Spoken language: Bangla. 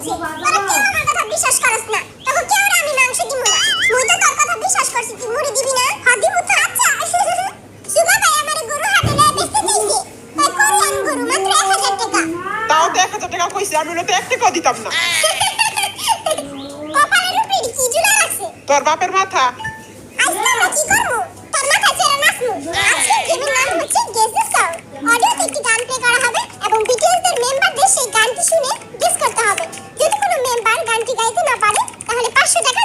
হইছে তোরা কেউ আমার কথা বিশ্বাস করছ না তখন কেউ আমি মাংস দিমু না মুই তো তোর কথা বিশ্বাস করছি তুই মুড়ি দিবি না হাদি মুথা আচ্ছা সুগা ভাই আমারে গরু হাটে লয়ে বেচতে দিয়েছে তাই কোরিয়ান গরু মাত্র 1000 টাকা তাও তো 1000 টাকা কইছি আমি তো 1 টাকাও দিতাম না কপালের উপরে কি ঝুলা রাখছে তোর বাপের মাথা আজকে আমরা কি করব তোর মাথা ছেড়ে নাচমু আজকে গেমের নাম হচ্ছে গেস দ্য সং অডিওতে একটি গান প্লে করা হবে এবং বিটিএস এর মেম্বারদের সেই গানটি শুনে গেস করতে হবে যদি কোনো মেম্বার গানটি গাইতে না পারে তাহলে 500 টাকা